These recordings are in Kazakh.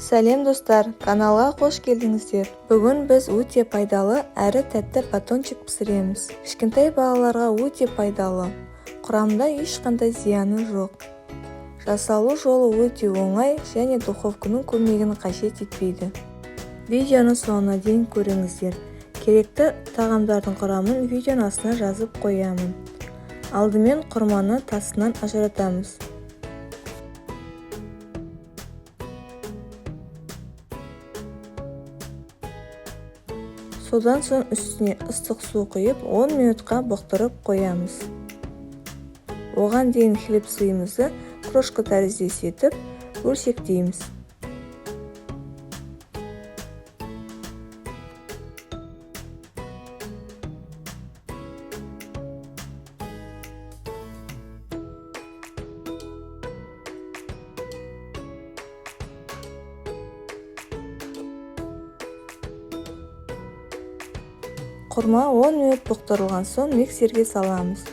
Сәлем достар, каналға қош келдіңіздер. Бүгін біз өте пайдалы әрі тәтті батончик пісіреміз. Кішкентай балаларға өте пайдалы. Құрамында ешқандай зияны жоқ. Жасалу жолы өте оңай және духовканың көмегін қажет етпейді. Видеоны соңына дейін көріңіздер. Керекті тағамдардың құрамын видеоның астына жазып қоямын. Алдымен құрманы тасынан ажыратамыз. Содан соң үстіне ыстық су құйып 10 минутқа бұқтырып қоямыз. Оған дейін хлеб сұйымызды крошка тәріздес етіп бөлшектейміз. Құрма 10 минут бұқтырылған соң миксерге саламыз.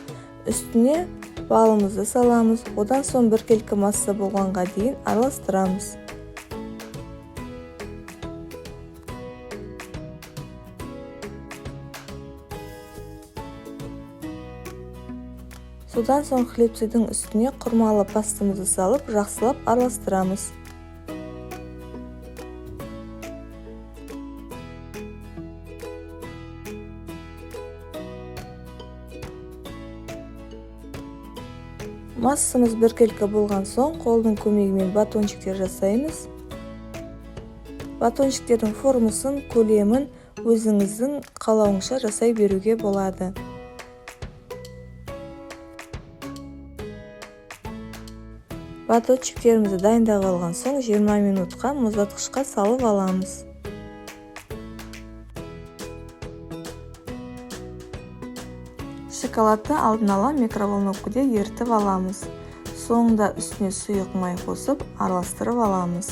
Үстіне балымызды саламыз. Одан соң біркелкі масса болғанға дейін араластырамыз. Содан соң хлебцейдің үстіне құрмалы пастамызды салып, жақсылап араластырамыз. Массамыз біркелкі болған соң қолдың көмегімен батончиктер жасаймыз. Батончиктердің формасын, көлемін өзіңіздің қалауыңызша жасай беруге болады. Батончиктерімізді дайындап алған соң 20 минутқа мұздатқышқа салып аламыз. Шоколадты алдын ала микроволновкада ерітіп аламыз. Соңында үстіне сұйық май қосып, араластырып аламыз.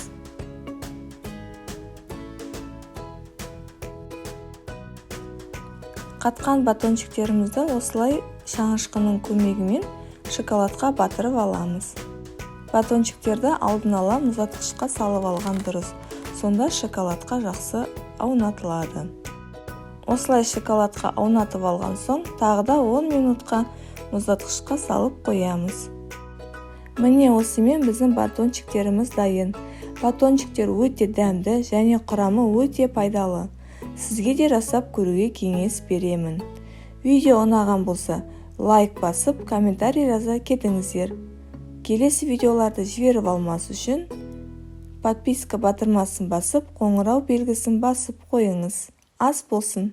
Қатқан батончиктерімізді осылай шаңышқының көмегімен шоколадқа батырып аламыз. Батончиктерді алдын ала мұздатқышқа салып алған дұрыс. Сонда шоколадқа жақсы аунатылады. Осылай шоколадқа аунатып алған соң, тағы да 10 минутқа мұздатқышқа салып қоямыз. Міне осымен біздің батончиктеріміз дайын. Батончиктер өте дәмді және құрамы өте пайдалы. Сізге де жасап көруге кеңес беремін. Видео ұнаған болса, лайк басып, комментарий жаза кетіңіздер. Келесі видеоларды жіберіп алмас үшін, подписка батырмасын басып, қоңырау белгісін басып қойыңыз. Ас болсын!